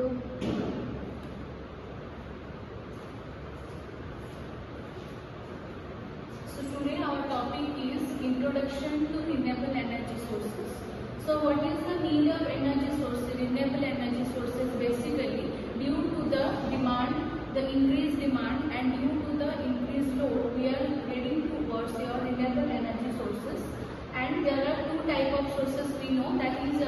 So today our topic is Introduction to Renewable Energy Sources. So what is the need of energy sources, renewable energy sources? Basically due to the demand, the increased demand, and due to the increased load, we are heading towards your renewable energy sources. And there are two type of sources we know, that is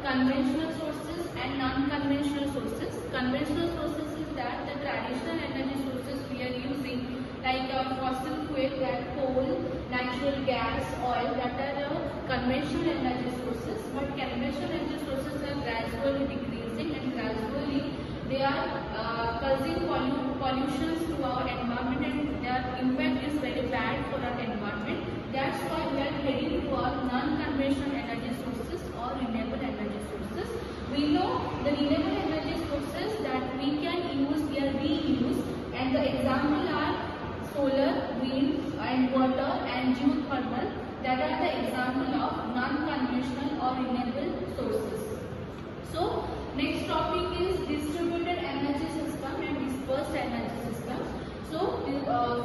conventional sources and non-conventional sources. Conventional sources is that the traditional energy sources we are using, like fossil fuel, that coal, natural gas, oil, that are conventional energy sources. But conventional energy sources are gradually decreasing, and gradually they are causing pollutions to our environment, and their impact is very bad for our environment. That's why we are heading for non-conventional energy sources or renewable energy sources. We know the renewable energy sources that we can use, we are reuse, and the example are solar, wind, and water, and geothermal. That are the example of non-conventional or renewable sources. So next topic is distributed energy system and dispersed energy system. So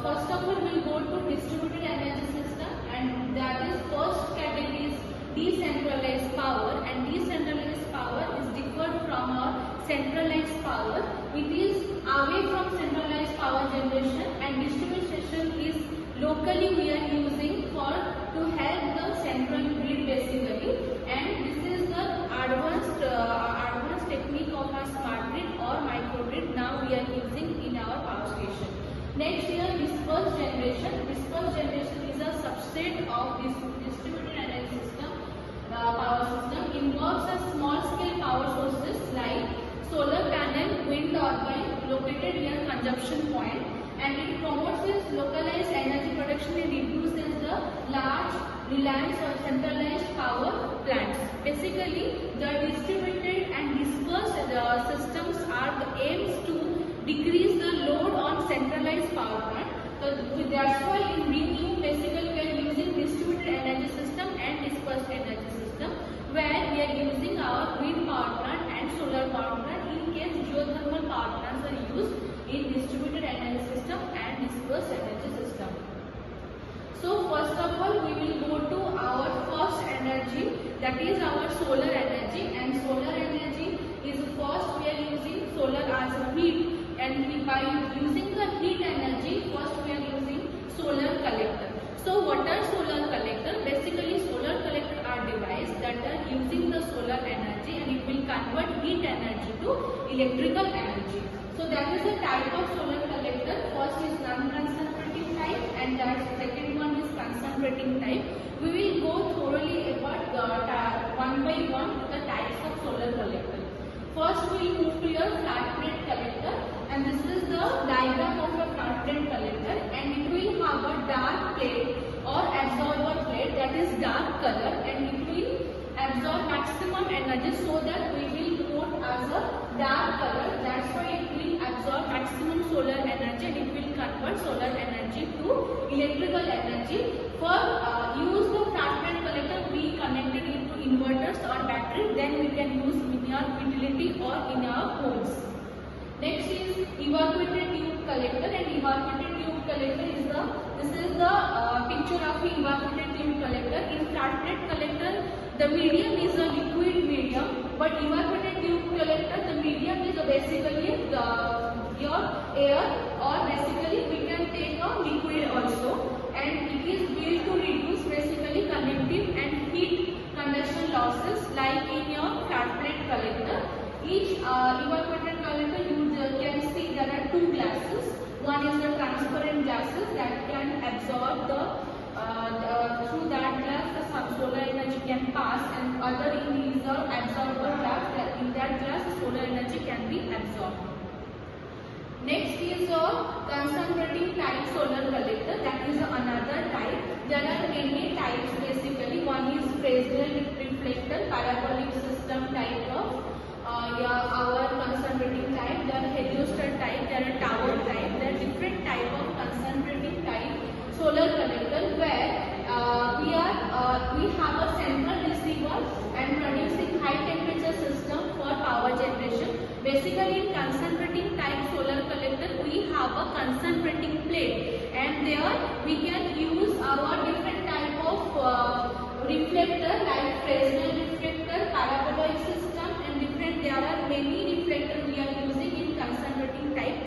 first of all we will go to distributed energy system, and that is first category is decentralized power, and decentralized power is different from our centralized power. It is away from centralized power generation, and distribution is locally we are using for to help the central grid basically, and this is the advanced technique of our smart grid or microgrid now we are using in our power station. Next here, dispersed generation. Dispersed generation is a subset of this distributed energy system power system. Involves a small scale power sources like solar panel, wind turbine located near consumption point, and it promotes its localized energy production and reduces the large reliance on centralized power plants. Basically, the distributed and dispersed systems are the aims to decrease the load on centralized power plant. So that's why in Renew basically we are using distributed energy system and dispersed energy system, where we are using our wind power plant and solar power plant. In case geothermal power plants are used in distributed energy system and dispersed energy system. So first of all we will go to our first energy, that is our solar energy. And solar energy is first we are using solar as a heat, and by using the heat energy first we are using solar collector. So what are solar collector? Basically solar collector are devices that are using the solar energy, and it will convert heat energy to electrical energy. So that is a type of solar collector. First is non-concentrating type, and that second one is concentrating type. We will go thoroughly about one by one the types of solar collector. First we will move to your flat plate collector, and this is the diagram of a flat plate collector, and it will have a dark plate or absorber plate that is dark color, and it will absorb maximum energy, so that we will put as a dark color. That's why it will absorb maximum solar energy, and it will convert solar energy to electrical energy. For use the flat plate collector, we connect it into inverters or battery, then we can use in our utility or in our homes. Next is evacuated tube collector, and evacuated tube collector is this is the picture of the evacuated tube collector. In flat plate collector, the medium is a liquid medium, but evacuated tube collector, the medium is basically your air, or basically we can take a liquid also, and it is built to reduce basically conductive and heat conduction losses like in your flat plate collector. Each evacuated collector you can see there are two glasses. One is the transparent glasses that can absorb through that glass the solar energy can pass, and other is the absorber glass, that in that glass the solar energy can be absorbed. Next is a concentrating type solar collector, that is another type. There are many types basically. One is Fresnel reflector, parabolic system type of our concentrating type. There are heliostat type, there are tower type. There are different type of concentrating type solar collector, where we have a central receiver and producing high temperature system for power generation. basically in concentrating type solar collector we have a concentrating plate, and there we can use our different type of reflector like Fresnel